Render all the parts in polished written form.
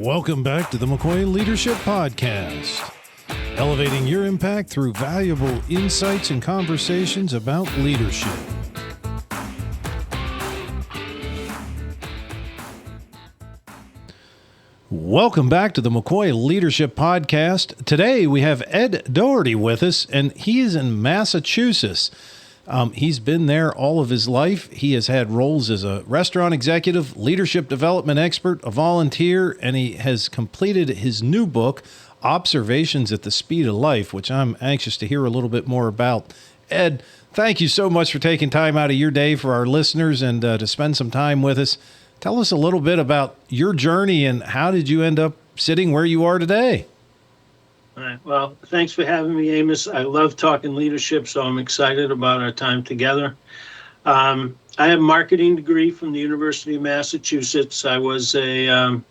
Welcome back to the McCoy Leadership Podcast, elevating your impact through valuable insights and conversations about leadership. Welcome back to the McCoy Leadership Podcast. Today we have Ed Doherty with us, and he is in Massachusetts. He's been there all of his life. He has had roles as a restaurant executive, leadership development expert, a volunteer, and he has completed his new book, Observations at the Speed of Life, which I'm anxious to hear a little bit more about. Ed, thank you so much for taking time out of your day for our listeners and to spend some time with us. Tell us a little bit about your journey and how did you end up sitting where you are today? All right. Well, thanks for having me, Amos. I love talking leadership, so I'm excited about our time together. I have a marketing degree from the University of Massachusetts. I was a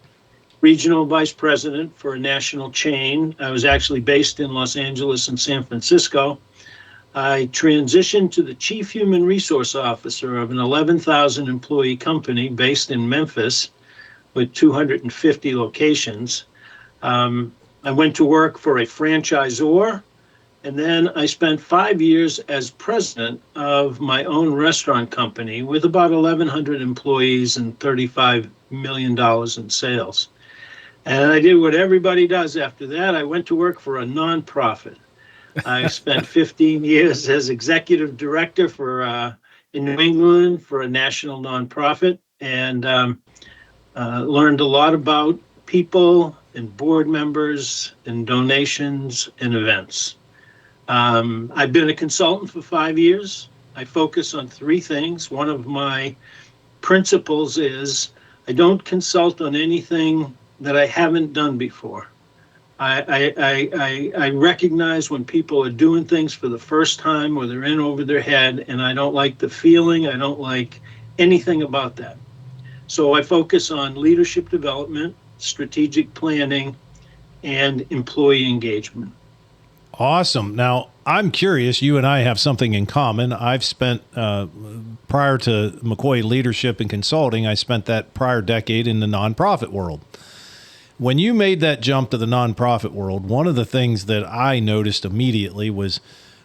regional vice president for a national chain. I was actually based in Los Angeles and San Francisco. I transitioned to the chief human resource officer of an 11,000 employee company based in Memphis with 250 locations. I went to work for a franchisor, and then I spent 5 years as president of my own restaurant company with about 1,100 employees and $35 million in sales. And I did what everybody does after that. I went to work for a nonprofit. I spent 15 years as executive director for in New England for a national nonprofit, and learned a lot about people and board members and donations and events. I've been a consultant for 5 years. I focus on three things. One of my principles is I don't consult on anything that I haven't done before. I recognize when people are doing things for the first time or they're in over their head, and I don't like the feeling. I don't like anything about that. So I focus on leadership development, strategic planning, and employee engagement. Awesome. Now, I'm curious, you and I have something in common. I've spent, prior to McCoy Leadership and Consulting, I spent that prior decade in the nonprofit world. When you made that jump to the nonprofit world, one of the things that I noticed immediately was,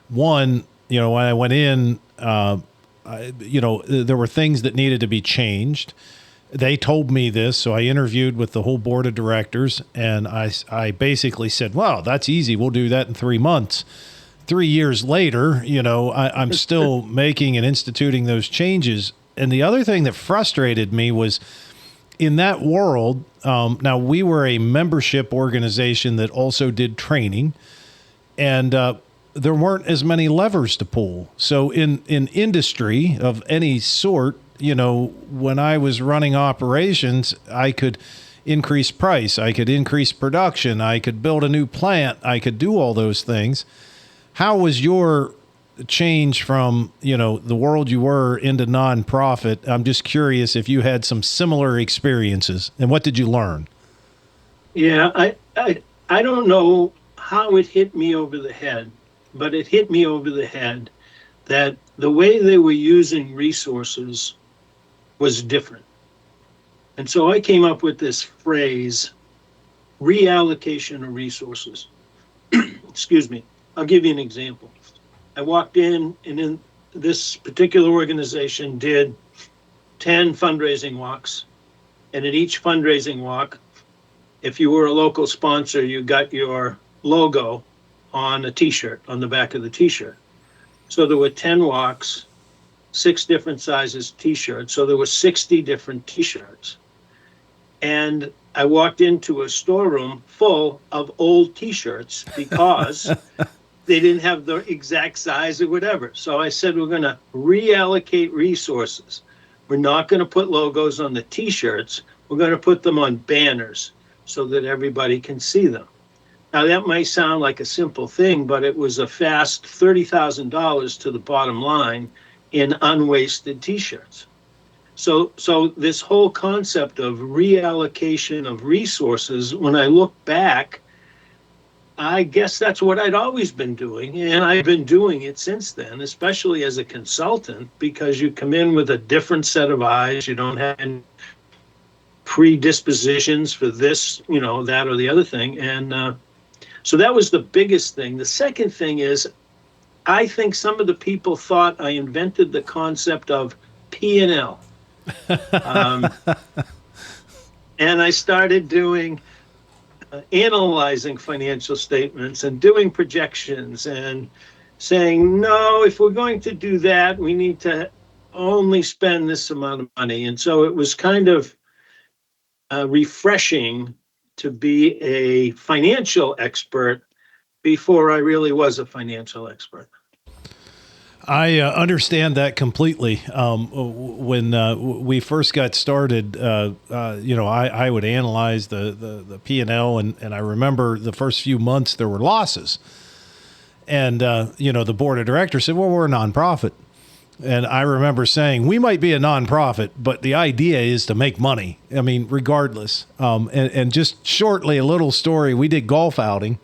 one, when I went in, there were things that needed to be changed. They told me this, so I interviewed with the whole board of directors, and I basically said, well, that's easy. We'll do that in 3 months. 3 years later, I'm still making and instituting those changes. And the other thing that frustrated me was in that world, now we were a membership organization that also did training, and there weren't as many levers to pull. So in industry of any sort, when I was running operations, I could increase price, I could increase production, I could build a new plant, I could do all those things. How was your change from, the world you were into nonprofit? I'm just curious if you had some similar experiences, and what did you learn? Yeah, I don't know how it hit me over the head, but it hit me over the head that the way they were using resources was different. And so I came up with this phrase, reallocation of resources. Excuse me. I'll give you an example. I walked in, and in this particular organization did 10 fundraising walks. And at each fundraising walk, if you were a local sponsor, you got your logo on a t-shirt, on the back of the t-shirt. So there were 10 walks, 6 different sizes t-shirts. So there were 60 different t-shirts. And I walked into a storeroom full of old t-shirts because they didn't have the exact size or whatever. So I said, we're going to reallocate resources. We're not going to put logos on the t-shirts. We're going to put them on banners so that everybody can see them. Now, that might sound like a simple thing, but it was a fast $30,000 to the bottom line in unwasted t-shirts. So this whole concept of reallocation of resources, when I look back, I guess that's what I'd always been doing, and I've been doing it since then, especially as a consultant, because you come in with a different set of eyes. You don't have predispositions for this, that or the other thing. And so that was the biggest thing. The second thing is, I think some of the people thought I invented the concept of P&L. And I started doing analyzing financial statements and doing projections and saying, no, if we're going to do that, we need to only spend this amount of money. And so it was kind of refreshing to be a financial expert before I really was a financial expert. I understand that completely. When we first got started, I would analyze the P&L, and I remember the first few months there were losses. And, the board of directors said, well, we're a nonprofit. And I remember saying, we might be a nonprofit, but the idea is to make money. I mean, regardless. And just shortly, a little story, we did golf outing.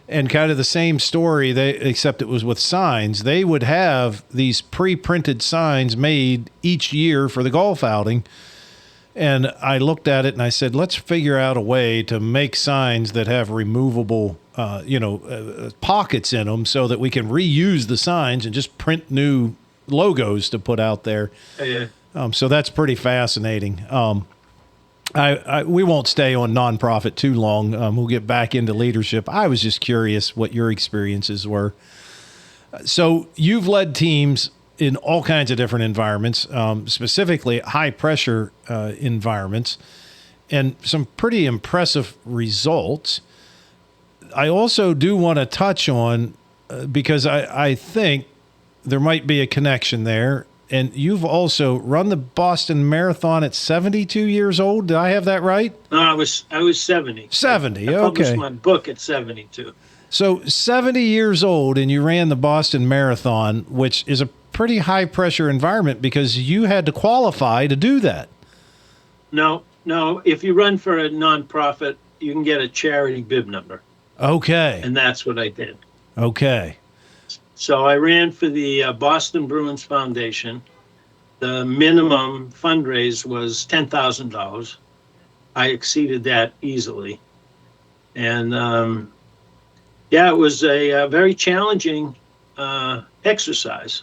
And kind of the same story, except it was with signs. They would have these pre-printed signs made each year for the golf outing. And I looked at it and I said, let's figure out a way to make signs that have removable, pockets in them so that we can reuse the signs and just print new logos to put out there. Yeah. So that's pretty fascinating. We won't stay on nonprofit too long. We'll get back into leadership. I was just curious what your experiences were. So you've led teams in all kinds of different environments, specifically high pressure environments, and some pretty impressive results. I also do want to touch on, because I think there might be a connection there. And you've also run the Boston Marathon at 72 years old. Did I have that right? No, I was 70. 70, I okay. published my book at 72. So 70 years old, and you ran the Boston Marathon, which is a pretty high-pressure environment because you had to qualify to do that. No. If you run for a nonprofit, you can get a charity bib number. Okay. And that's what I did. Okay. So I ran for the Boston Bruins Foundation. The minimum fundraise was $10,000. I exceeded that easily. And it was a very challenging exercise.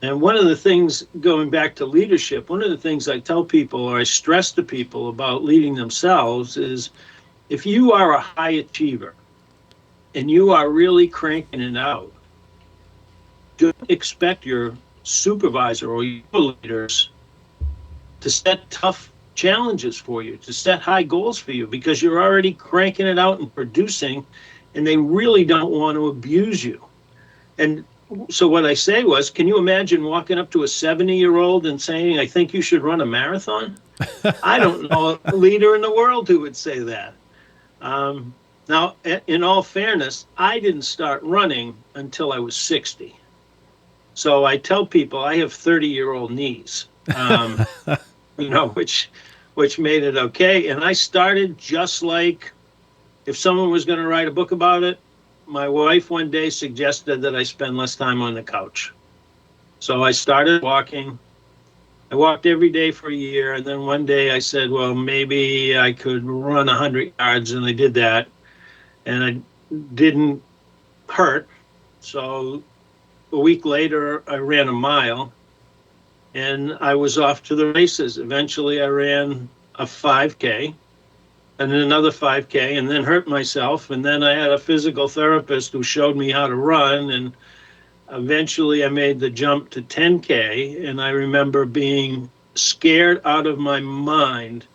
And one of the things, going back to leadership, one of the things I tell people, or I stress to people about leading themselves, is if you are a high achiever and you are really cranking it out, don't expect your supervisor or your leaders to set tough challenges for you, to set high goals for you, because you're already cranking it out and producing, and they really don't want to abuse you. And so what I say was, can you imagine walking up to a 70-year-old and saying, I think you should run a marathon? I don't know a leader in the world who would say that. Now, in all fairness, I didn't start running until I was 60. So I tell people I have 30-year-old knees, which made it okay. And I started just like if someone was going to write a book about it, my wife one day suggested that I spend less time on the couch. So I started walking. I walked every day for a year. And then one day I said, well, maybe I could run 100 yards. And I did that. And I didn't hurt. So a week later, I ran a mile, and I was off to the races. Eventually, I ran a 5K, and then another 5K, and then hurt myself. And then I had a physical therapist who showed me how to run, and eventually I made the jump to 10K, and I remember being scared out of my mind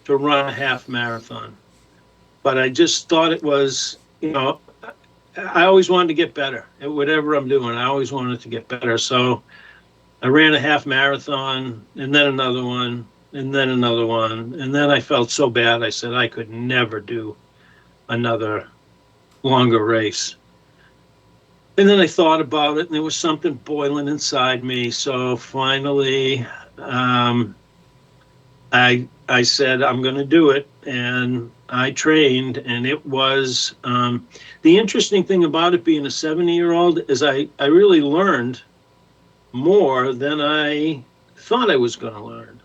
to run a half marathon. But I just thought it was, I always wanted to get better at whatever I'm doing. I always wanted to get better. So I ran a half marathon, and then another one, and then another one. And then I felt so bad. I said I could never do another longer race. And then I thought about it, and there was something boiling inside me. So finally, I said, I'm going to do it. And I trained, and it was the interesting thing about it being a 70-year-old is I really learned more than I thought I was going to learn.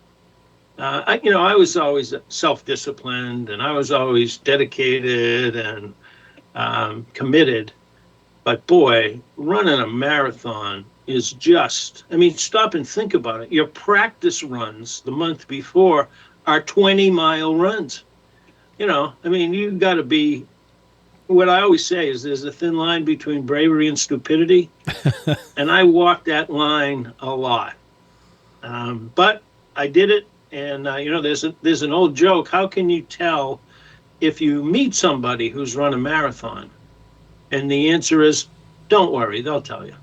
I was always self-disciplined, and I was always dedicated and committed. But boy, running a marathon is just, I mean, stop and think about it. Your practice runs the month before are 20-mile runs. I mean, you got to be, what I always say is there's a thin line between bravery and stupidity. And I walked that line a lot. But I did it. And, there's an old joke. How can you tell if you meet somebody who's run a marathon? And the answer is, don't worry, they'll tell you.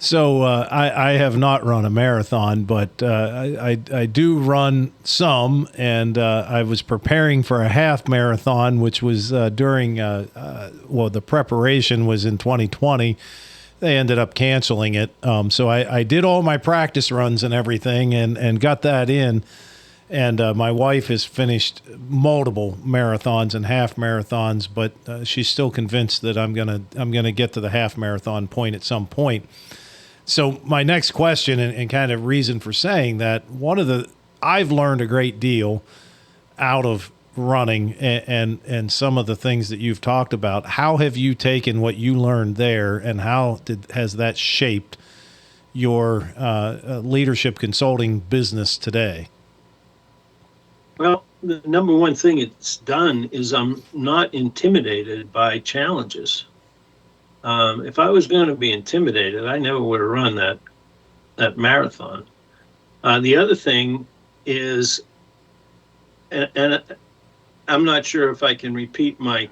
So I have not run a marathon, but I do run some, and I was preparing for a half marathon, which was during, the preparation was in 2020. They ended up canceling it. So I did all my practice runs and everything and got that in. And my wife has finished multiple marathons and half marathons, but she's still convinced that I'm gonna get to the half marathon point at some point. So my next question and kind of reason for saying that, I've learned a great deal out of running and some of the things that you've talked about. How have you taken what you learned there, and how has that shaped your leadership consulting business today? Well, the number one thing it's done is I'm not intimidated by challenges. If I was going to be intimidated, I never would have run that marathon. The other thing is, and I'm not sure if I can repeat my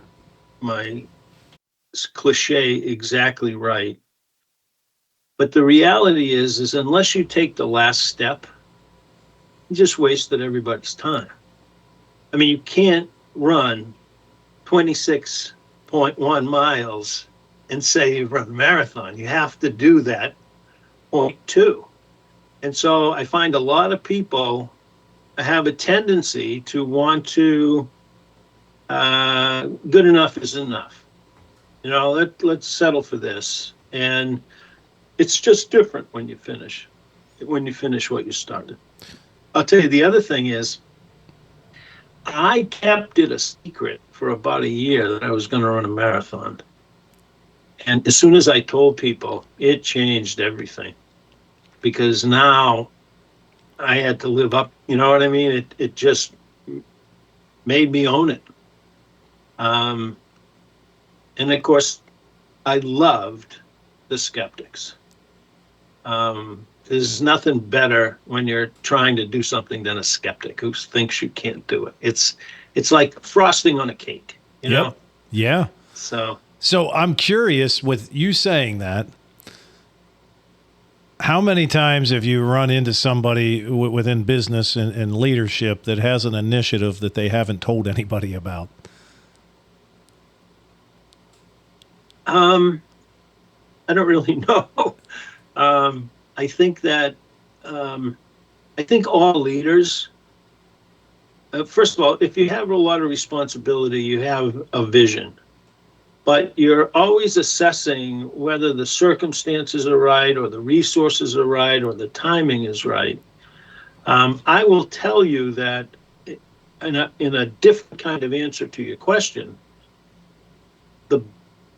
cliche exactly right, but the reality is unless you take the last step, you just wasted everybody's time. I mean, you can't run 26.1 miles and say you've run a marathon. You have to do that 0.2. And so I find a lot of people have a tendency to want to, good enough is enough. Let's settle for this. And it's just different when you finish what you started. I'll tell you, the other thing is, I kept it a secret for about a year that I was going to run a marathon. And as soon as I told people, it changed everything. Because now I had to live up, you know what I mean? It just made me own it. And of course, I loved the skeptics. There's nothing better when you're trying to do something than a skeptic who thinks you can't do it. It's like frosting on a cake, you know? Yeah. So I'm curious, with you saying that, how many times have you run into somebody within business and leadership that has an initiative that they haven't told anybody about? I don't really know. I think that I think all leaders, first of all, if you have a lot of responsibility, you have a vision, but you're always assessing whether the circumstances are right or the resources are right or the timing is right. I will tell you that in a different kind of answer to your question,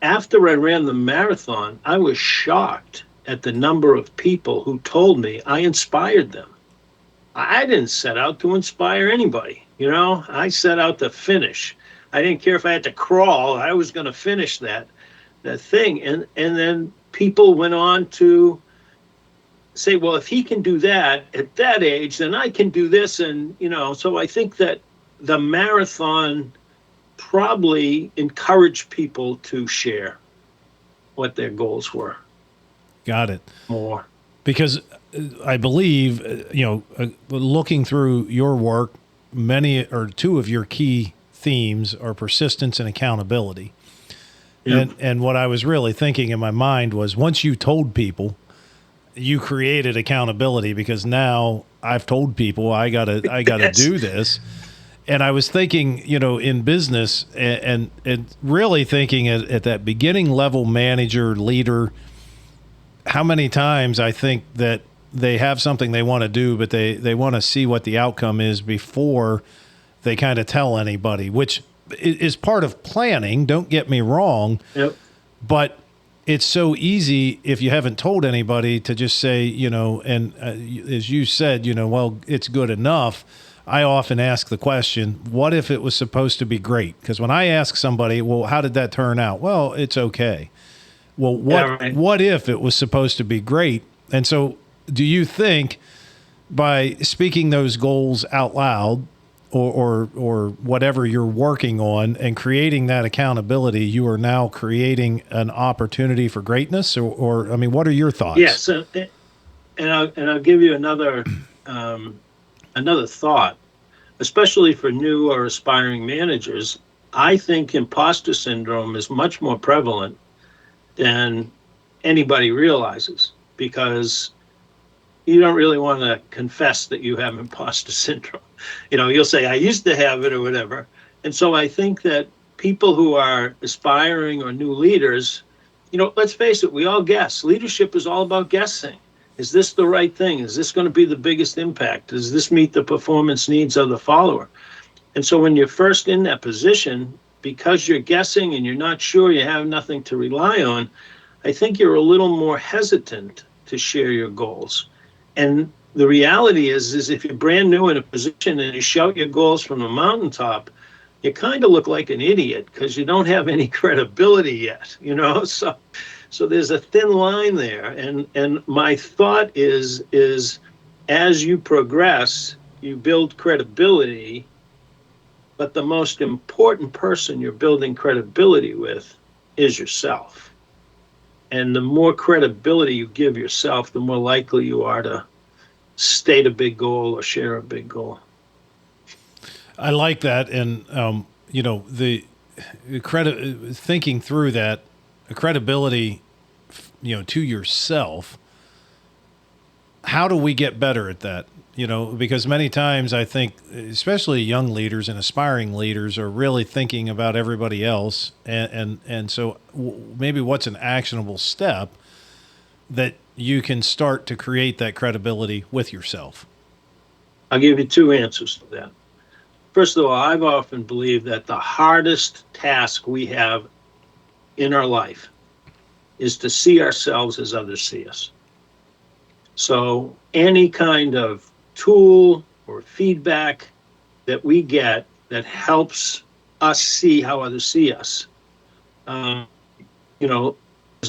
after I ran the marathon, I was shocked at the number of people who told me I inspired them. I didn't set out to inspire anybody. I set out to finish. I didn't care if I had to crawl. I was going to finish that thing. And then people went on to say, well, if he can do that at that age, then I can do this. And, so I think that the marathon probably encouraged people to share what their goals were. Got it. More. Because I believe, looking through your work, many or two of your key themes are persistence and accountability. Yep. And what I was really thinking in my mind was, once you told people, you created accountability, because now I've told people I gotta Yes. do this. And I was thinking, in business and really thinking at that beginning level manager, leader, how many times I think that they have something they want to do, but they want to see what the outcome is before they kind of tell anybody, which is part of planning. Don't get me wrong. Yep. But it's so easy if you haven't told anybody to just say, and as you said, well, it's good enough. I often ask the question, what if it was supposed to be great? Because when I ask somebody, well, how did that turn out? Well, it's okay. Well, what if it was supposed to be great? And so do you think by speaking those goals out loud or whatever you're working on and creating that accountability, you are now creating an opportunity for greatness? Or I mean, what are your thoughts? Yes. And I'll give you another thought, especially for new or aspiring managers. I think imposter syndrome is much more prevalent than anybody realizes, because you don't really want to confess that you have imposter syndrome. You'll say, I used to have it or whatever. And so I think that people who are aspiring or new leaders, let's face it, we all guess. Leadership is all about guessing. Is this the right thing? Is this going to be the biggest impact? Does this meet the performance needs of the follower? And so when you're first in that position, because you're guessing and you're not sure, you have nothing to rely on, I think you're a little more hesitant to share your goals. And the reality is if you're brand new in a position and you shout your goals from the mountaintop, you kind of look like an idiot because you don't have any credibility yet, So there's a thin line there. And my thought is as you progress, you build credibility, but the most important person you're building credibility with is yourself. And the more credibility you give yourself, the more likely you are to state a big goal or share a big goal. I like that. And, the thinking through that, credibility, to yourself, how do we get better at that? Because many times I think, especially young leaders and aspiring leaders, are really thinking about everybody else. And so maybe what's an actionable step that you can start to create that credibility with yourself? I'll give you two answers to that. First of all, I've often believed that the hardest task we have in our life is to see ourselves as others see us. So any kind of tool or feedback that we get that helps us see how others see us. There's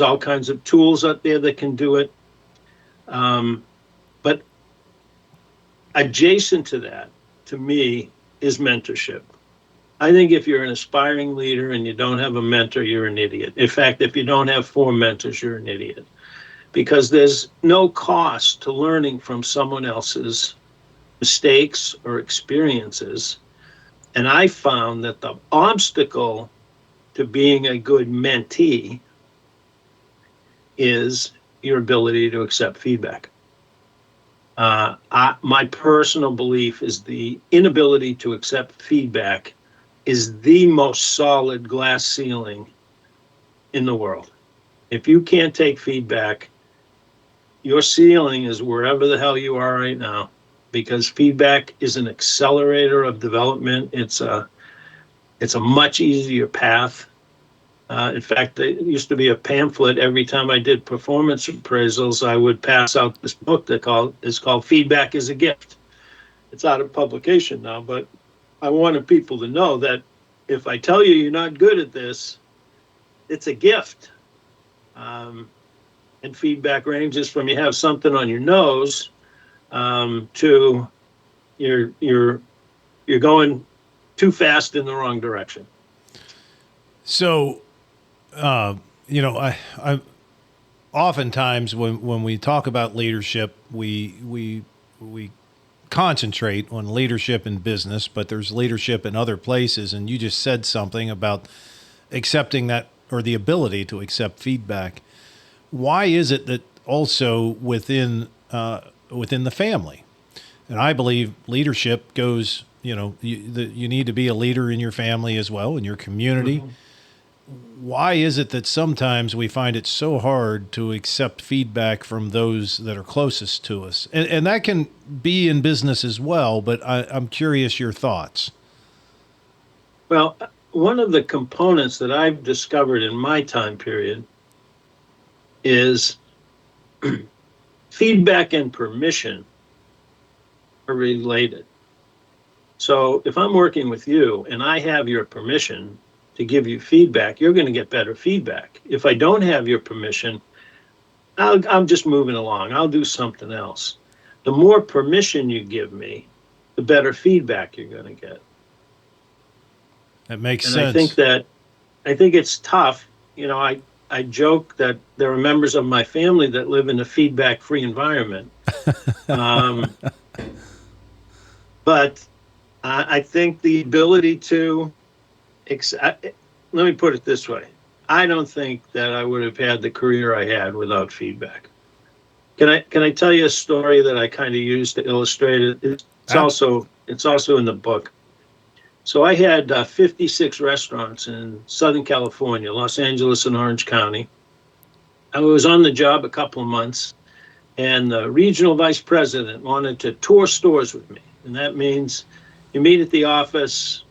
all kinds of tools out there that can do it. But adjacent to that, to me, is mentorship. I think if you're an aspiring leader and you don't have a mentor, you're an idiot. In fact, if you don't have 4 mentors, you're an idiot. Because there's no cost to learning from someone else's mistakes or experiences. And I found that the obstacle to being a good mentee is your ability to accept feedback. My personal belief is the inability to accept feedback is the most solid glass ceiling in the world. If you can't take feedback, your ceiling is wherever the hell you are right now, because feedback is an accelerator of development. It's a much easier path. In fact, there used to be a pamphlet every time I did performance appraisals. I would pass out this book that is called Feedback is a Gift. It's out of publication now, but I wanted people to know that if I tell you you're not good at this, it's a gift. And feedback ranges from you have something on your nose to you're going too fast in the wrong direction. So, I oftentimes when we talk about leadership, we concentrate on leadership in business, but there's leadership in other places. And you just said something about accepting that, or the ability to accept feedback. Why is it that also within the family? And I believe leadership goes, you need to be a leader in your family as well, in your community. Mm-hmm. why is it that sometimes we find it so hard to accept feedback from those that are closest to us? And that can be in business as well, but I'm curious your thoughts. Well, one of the components that I've discovered in my time period is feedback and permission are related. So if I'm working with you and I have your permission to give you feedback, you're going to get better feedback. If I don't have your permission, I'm just moving along. I'll do something else. The more permission you give me, the better feedback you're going to get. That makes and sense. I think it's tough. You know, I joke that there are members of my family that live in a feedback-free environment. But I think the ability to, let me put it this way. I don't think that I would have had the career I had without feedback. Can I tell you a story that I kind of used to illustrate it? It's also in the book. So I had 56 restaurants in Southern California, Los Angeles and Orange County. I was on the job a couple of months, and the regional vice president wanted to tour stores with me. And that means you meet at the office,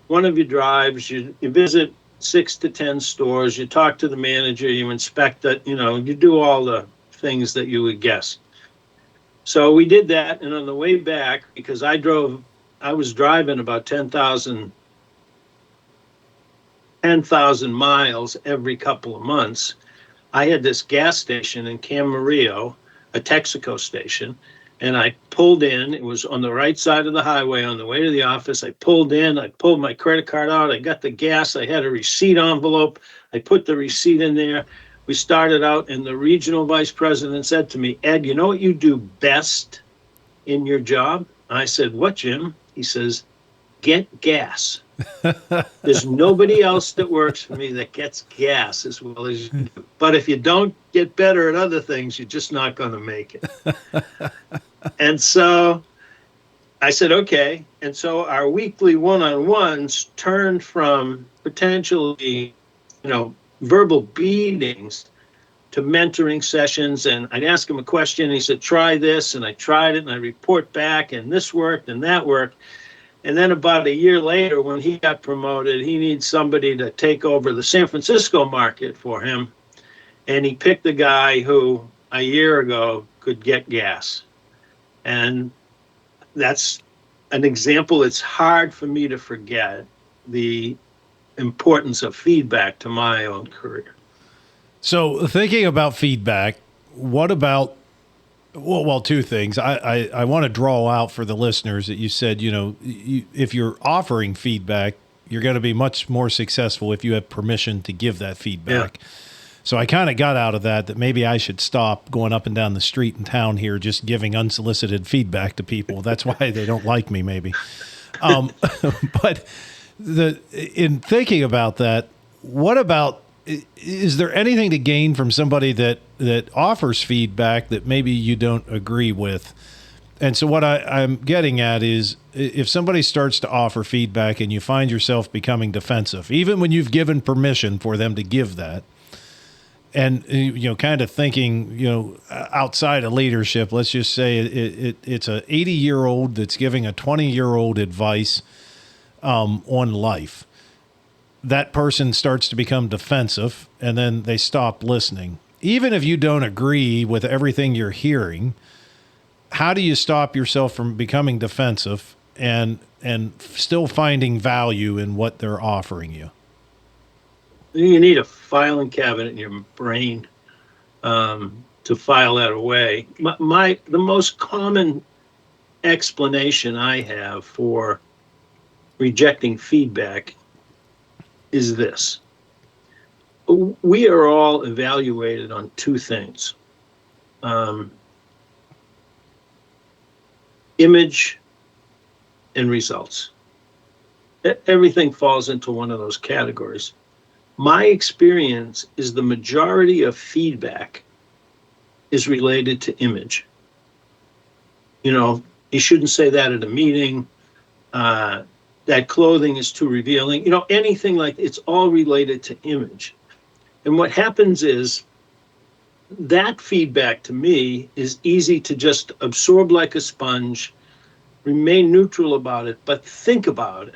one of you drives, you visit 6 to 10 stores, you talk to the manager, you inspect it, you do all the things that you would guess. So we did that, and on the way back, because I was driving about 10,000 miles every couple of months. I had this gas station in Camarillo, a Texaco station, and I pulled in. It was on the right side of the highway on the way to the office. I pulled in, I pulled my credit card out, I got the gas, I had a receipt envelope, I put the receipt in there. We started out, and the regional vice president said to me, "Ed, you know what you do best in your job?" I said, "What, Jim?" He says, "Get gas." There's nobody else that works for me that gets gas as well as you do. But if you don't get better at other things, you're just not going to make it. And so I said, okay. And so our weekly one-on-ones turned from potentially, verbal beatings to mentoring sessions. And I'd ask him a question, and he said, "Try this." And I tried it, and I report back, and this worked and that worked. And then about a year later, when he got promoted, he needs somebody to take over the San Francisco market for him. And he picked a guy who a year ago could get gas. And that's an example. It's hard for me to forget the importance of feedback to my own career. So thinking about feedback, what about, well, two things. I want to draw out for the listeners that you said, if you're offering feedback, you're going to be much more successful if you have permission to give that feedback. Yeah. So I kind of got out of that maybe I should stop going up and down the street in town here just giving unsolicited feedback to people. That's why they don't like me, maybe. But in thinking about that, what about, is there anything to gain from somebody that offers feedback that maybe you don't agree with? And so what I'm getting at is, if somebody starts to offer feedback and you find yourself becoming defensive, even when you've given permission for them to give that, and kind of thinking outside of leadership, let's just say it's a 80-year-old that's giving a 20-year-old advice on life. That person starts to become defensive, and then they stop listening. Even if you don't agree with everything you're hearing, how do you stop yourself from becoming defensive and still finding value in what they're offering you? You need a filing cabinet in your brain to file that away. The most common explanation I have for rejecting feedback is this. We are all evaluated on two things. Image and results. Everything falls into one of those categories. My experience is the majority of feedback is related to image. You shouldn't say that at a meeting. that clothing is too revealing, anything like it's all related to image. And what happens is that feedback to me is easy to just absorb like a sponge, remain neutral about it, but think about it.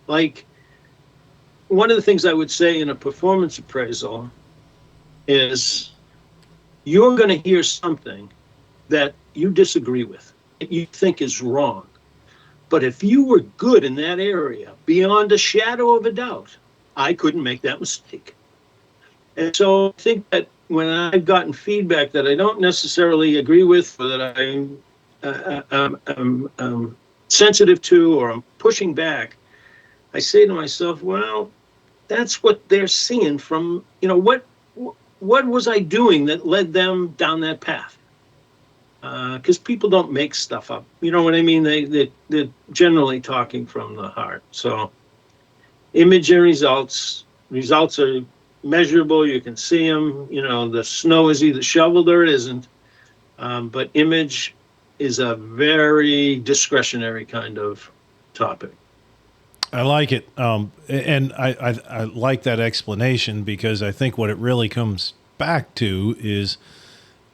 Like, one of the things I would say in a performance appraisal is you're going to hear something that you disagree with, that you think is wrong. But if you were good in that area, beyond a shadow of a doubt, I couldn't make that mistake. And so I think that when I've gotten feedback that I don't necessarily agree with, or that I'm sensitive to, or I'm pushing back, I say to myself, well, that's what they're seeing from, what was I doing that led them down that path? Because people don't make stuff up. You know what I mean? They're generally talking from the heart. So image and results are measurable. You can see them. The snow is either shoveled or it isn't. But image is a very discretionary kind of topic. I like it. And I like that explanation, because I think what it really comes back to is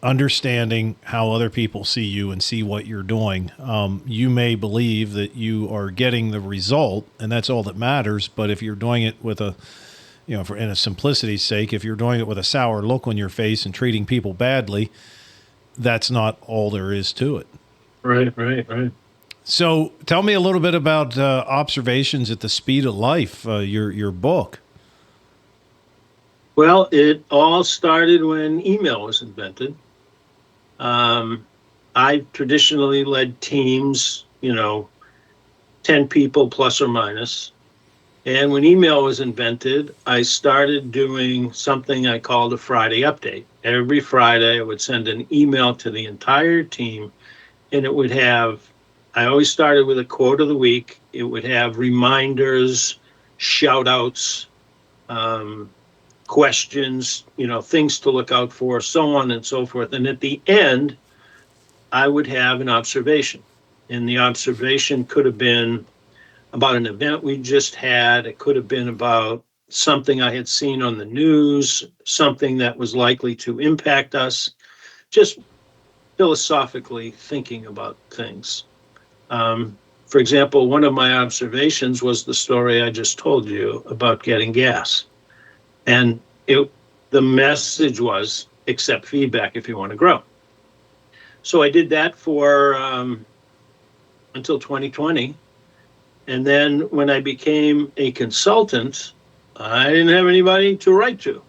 understanding how other people see you and see what you're doing. You may believe that you are getting the result, and that's all that matters. But if you're doing it with in a simplicity's sake, if you're doing it with a sour look on your face and treating people badly, that's not all there is to it. Right. So tell me a little bit about Observations at the Speed of Life, your book. Well, it all started when email was invented. I've traditionally led teams, 10 people plus or minus. And when email was invented, I started doing something I called a Friday update. Every Friday, I would send an email to the entire team, and it would have, I always started with a quote of the week. It would have reminders, shout outs, questions, things to look out for, so on and so forth. And at the end, I would have an observation. And the observation could have been about an event we just had. It could have been about something I had seen on the news, something that was likely to impact us, just philosophically thinking about things. For example, one of my observations was the story I just told you about getting gas. And the message was, accept feedback if you want to grow. So I did that for until 2020. And then when I became a consultant, I didn't have anybody to write to.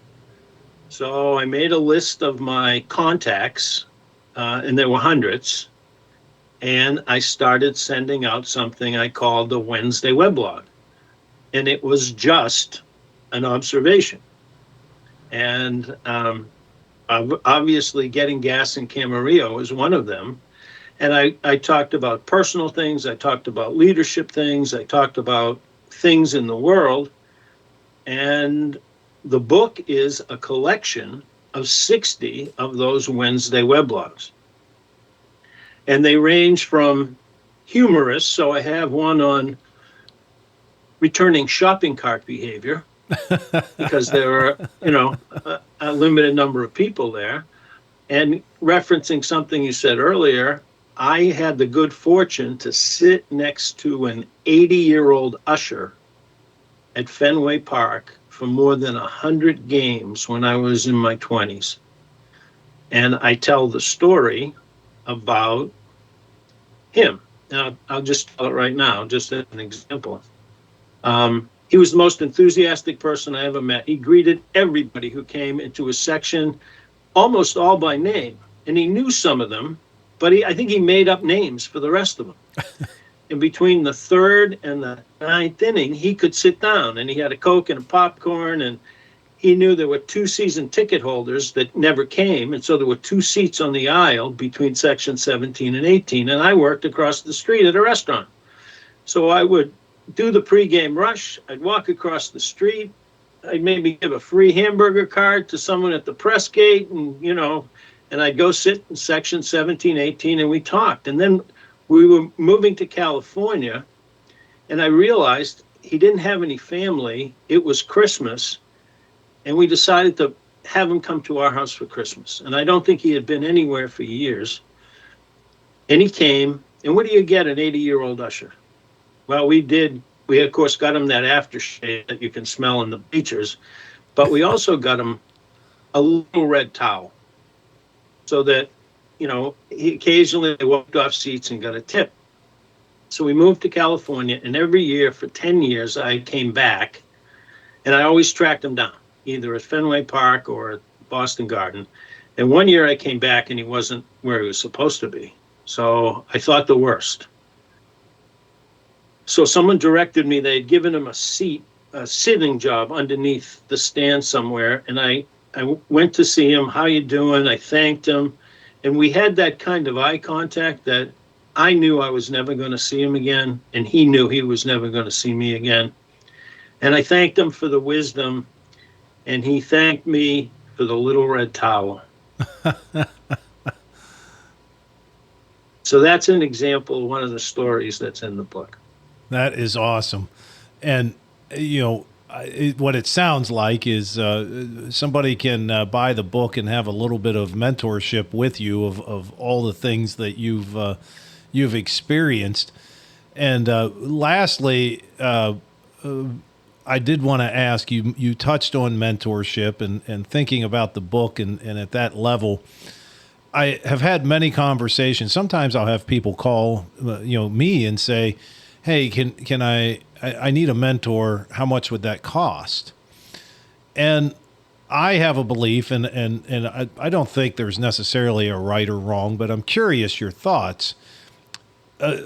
So I made a list of my contacts, and there were hundreds. And I started sending out something I called the Wednesday weblog. And it was just an observation. And obviously getting gas in Camarillo is one of them. And I talked about personal things. I talked about leadership things. I talked about things in the world. And the book is a collection of 60 of those Wednesday weblogs. And they range from humorous. So I have one on returning shopping cart behavior, because there are, a limited number of people there. And referencing something you said earlier, I had the good fortune to sit next to an 80-year-old usher at Fenway Park for more than 100 games when I was in my 20s. And I tell the story about him. Now, I'll just tell it right now, just as an example. He was the most enthusiastic person I ever met. He greeted everybody who came into his section, almost all by name. And he knew some of them, but I think he made up names for the rest of them. And between the third and the ninth inning, he could sit down, and he had a Coke and a popcorn, and he knew there were 2 season ticket holders that never came. And so there were 2 seats on the aisle between section 17 and 18. And I worked across the street at a restaurant. So I would do the pregame rush. I'd walk across the street. I'd maybe give a free hamburger card to someone at the press gate, and, and I'd go sit in section 17, 18, and we talked. And then we were moving to California, And I realized he didn't have any family. It was Christmas. And we decided to have him come to our house for Christmas. And I don't think he had been anywhere for years. And he came. And what do you get an 80-year-old usher? Well, we, of course, got him that aftershave that you can smell in the bleachers. But we also got him a little red towel so that, he occasionally walked off seats and got a tip. So we moved to California, and every year for 10 years, I came back, and I always tracked him down, either at Fenway Park or at Boston Garden. And one year I came back, and he wasn't where he was supposed to be. So I thought the worst. So someone directed me. They had given him a sitting job underneath the stand somewhere, and I went to see him. How you doing? I thanked him, and we had that kind of eye contact that I knew I was never going to see him again, and he knew he was never going to see me again. And I thanked him for the wisdom, and he thanked me for the little red towel. So that's an example of one of the stories that's in the book. That is awesome. And, what it sounds like is somebody can buy the book and have a little bit of mentorship with you of all the things that you've experienced. And lastly, I did want to ask you, you touched on mentorship and thinking about the book and at that level. I have had many conversations. Sometimes I'll have people call, me and say, hey, can I need a mentor. How much would that cost? And I have a belief, and I don't think there's necessarily a right or wrong, but I'm curious your thoughts.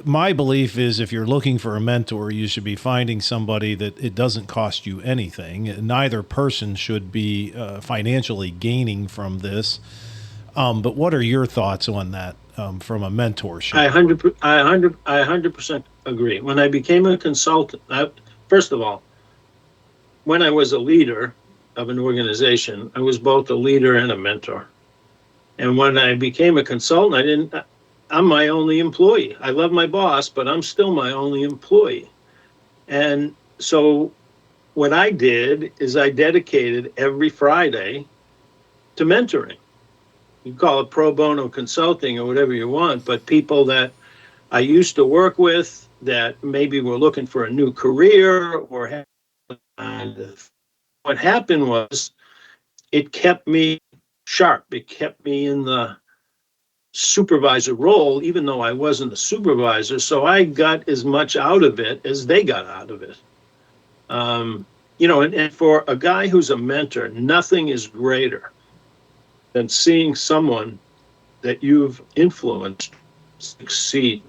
My belief is if you're looking for a mentor, you should be finding somebody that it doesn't cost you anything. Neither person should be financially gaining from this. But what are your thoughts on that from a mentorship? I 100% agree. When I became a consultant, first of all, when I was a leader of an organization, I was both a leader and a mentor. And when I became a consultant, I'm my only employee. I love my boss, but I'm still my only employee. And so what I did is I dedicated every Friday to mentoring. You call it pro bono consulting or whatever you want, but people that I used to work with that maybe were looking for a new career or what happened was it kept me sharp. It kept me in the supervisor role, even though I wasn't a supervisor. So I got as much out of it as they got out of it. And for a guy who's a mentor, nothing is greater than seeing someone that you've influenced succeed.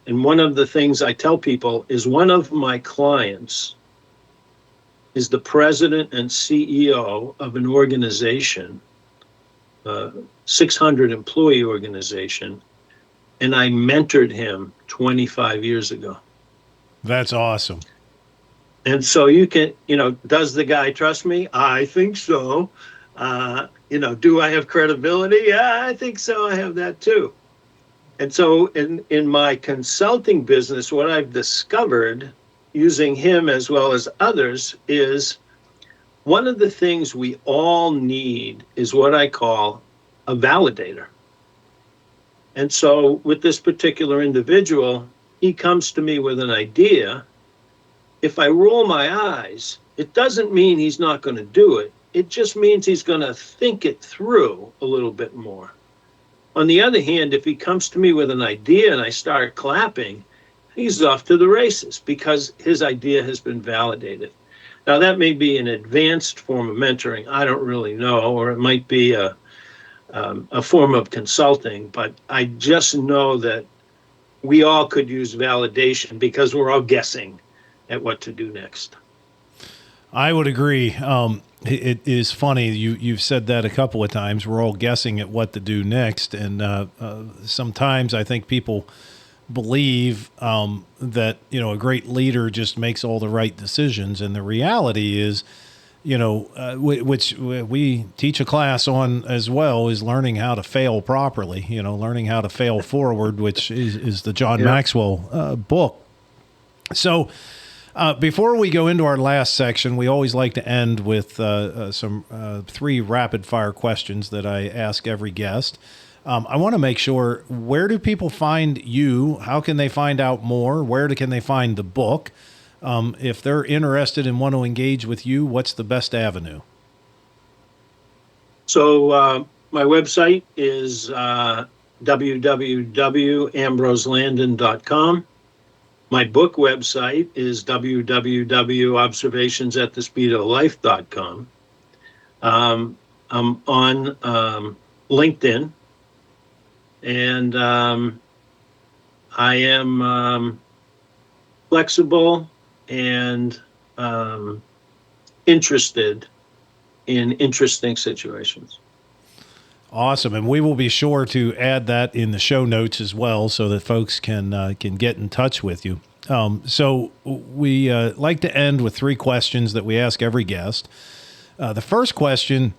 And one of the things I tell people is one of my clients is the president and CEO of an organization, 600 employee organization, and I mentored him 25 years ago. That's awesome. And so you can, does the guy trust me? I think so. Do I have credibility? Yeah, I think so. I have that too. And so in my consulting business, what I've discovered using him as well as others is one of the things we all need is what I call a validator. And so with this particular individual, he comes to me with an idea. If I roll my eyes, it doesn't mean he's not going to do it. It just means he's going to think it through a little bit more. On the other hand, if he comes to me with an idea and I start clapping, he's off to the races because his idea has been validated. Now, that may be an advanced form of mentoring. I don't really know, or it might be a form of consulting, but I just know that we all could use validation because we're all guessing at what to do next. I would agree. It is funny. You've said that a couple of times. We're all guessing at what to do next. And sometimes I think people believe that, a great leader just makes all the right decisions. And the reality is, which we teach a class on as well, is learning how to fail properly, learning how to fail forward, which is the John Maxwell book. So before we go into our last section, we always like to end with some 3 rapid fire questions that I ask every guest. I want to make sure, where do people find you? How can they find out more? Where can they find the book? If they're interested and want to engage with you, what's the best avenue? So my website is www.ambroselandon.com. My book website is www.observationsatthespeedoflife.com. I'm on LinkedIn, and I am flexible and interested in interesting situations. Awesome. And we will be sure to add that in the show notes as well, so that folks can get in touch with you. So we like to end with 3 questions that we ask every guest. The first question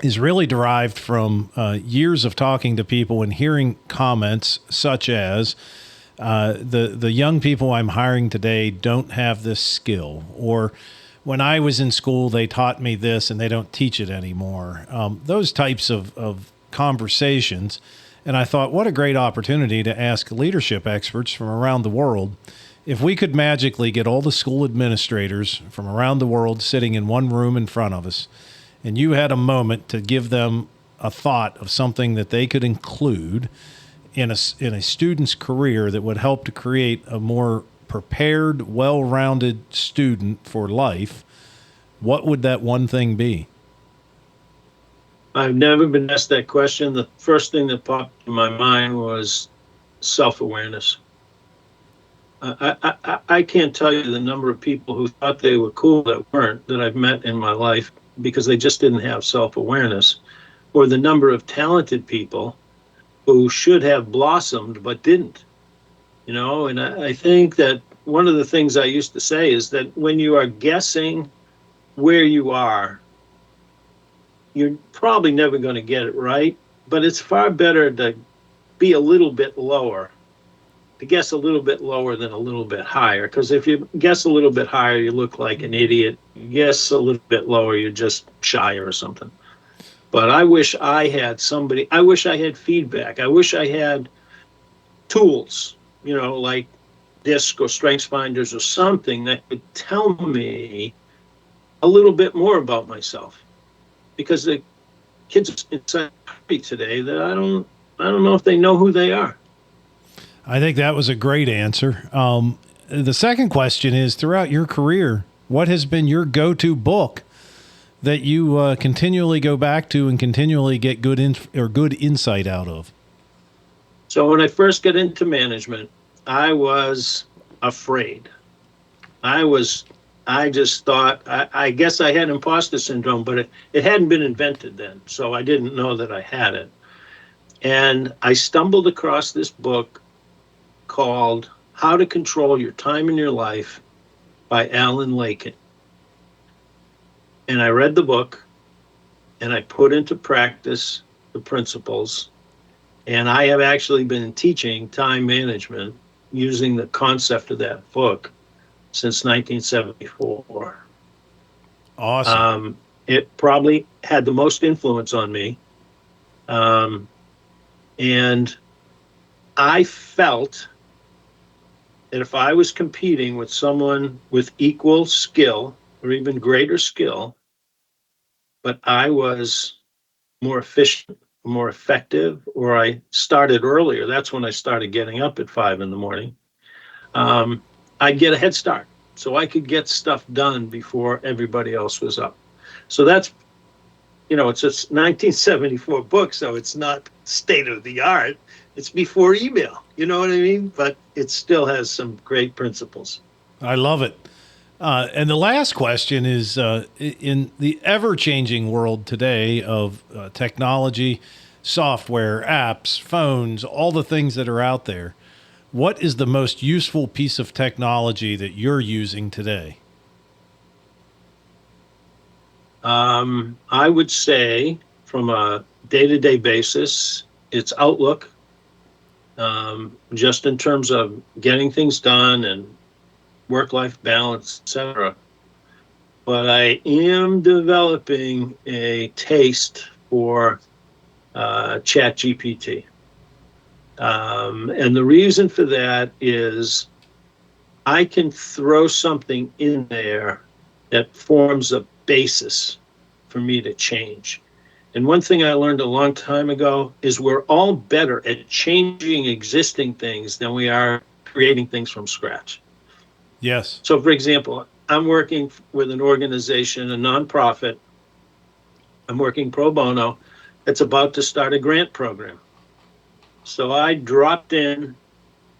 is really derived from years of talking to people and hearing comments such as, the young people I'm hiring today don't have this skill, or when I was in school, they taught me this and they don't teach it anymore. Those types of conversations. And I thought, what a great opportunity to ask leadership experts from around the world if we could magically get all the school administrators from around the world sitting in one room in front of us, and you had a moment to give them a thought of something that they could include in a student's career that would help to create a more prepared, well-rounded student for life, what would that one thing be? I've never been asked that question. The first thing that popped in my mind was self-awareness. I can't tell you the number of people who thought they were cool that weren't, that I've met in my life, because they just didn't have self-awareness, or the number of talented people who should have blossomed but didn't. And I think that one of the things I used to say is that when you are guessing where you are, you're probably never going to get it right, but it's far better to be a little bit lower, to guess a little bit lower than a little bit higher. Because if you guess a little bit higher, you look like an idiot. You guess a little bit lower, you're just shy or something. But I wish I had feedback. I wish I had tools, like DISC or Strengths Finders or something that could tell me a little bit more about myself. Because the kids inside me today, that I don't know if they know who they are. I think that was a great answer. The second question is, throughout your career, what has been your go-to book that you continually go back to and continually get good insight out of? So when I first got into management, I was afraid. I just thought, I guess I had imposter syndrome, but it hadn't been invented then, so I didn't know that I had it. And I stumbled across this book called How to Control Your Time in Your Life by Alan Lakin. And I read the book, and I put into practice the principles. And I have actually been teaching time management using the concept of that book since 1974. Awesome. It probably had the most influence on me. And I felt that if I was competing with someone with equal skill or even greater skill, but I was more efficient, more effective, or I started earlier, that's when I started getting up at 5 a.m, I'd get a head start. So I could get stuff done before everybody else was up. So that's, it's a 1974 book, so it's not state of the art. It's before email, you know what I mean? But it still has some great principles. I love it. And the last question is, in the ever-changing world today of technology, software, apps, phones, all the things that are out there, what is the most useful piece of technology that you're using today? I would say from a day-to-day basis, it's Outlook, just in terms of getting things done and work-life balance, etc. But I am developing a taste for ChatGPT. And the reason for that is I can throw something in there that forms a basis for me to change. And one thing I learned a long time ago is we're all better at changing existing things than we are creating things from scratch. Yes. So, for example, I'm working with an organization, a nonprofit. I'm working pro bono that's about to start a grant program. So I dropped in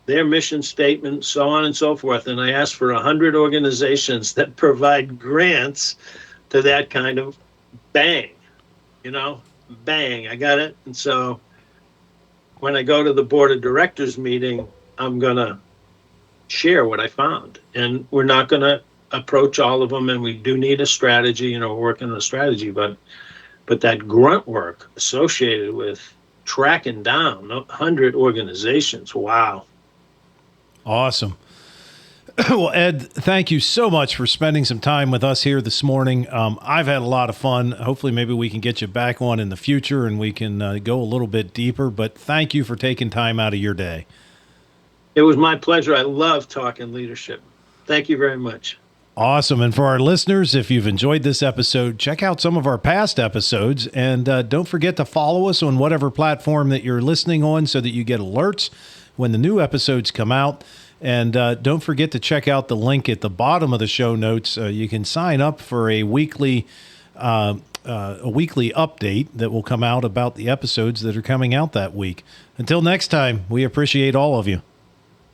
their mission statement, so on and so forth, and I asked for 100 organizations that provide grants to that kind of bang, bang, I got it. And so when I go to the board of directors meeting, I'm going to share what I found. And we're not going to approach all of them, and we do need a strategy, we're working on a strategy, but that grunt work associated with tracking down 100 organizations, wow. Awesome. Well, Ed, thank you so much for spending some time with us here this morning. I've had a lot of fun. Hopefully, maybe we can get you back on in the future and we can go a little bit deeper. But thank you for taking time out of your day. It was my pleasure. I love talking leadership. Thank you very much. Awesome. And for our listeners, if you've enjoyed this episode, check out some of our past episodes. And don't forget to follow us on whatever platform that you're listening on so that you get alerts when the new episodes come out. And don't forget to check out the link at the bottom of the show notes. You can sign up for a weekly update that will come out about the episodes that are coming out that week. Until next time, we appreciate all of you.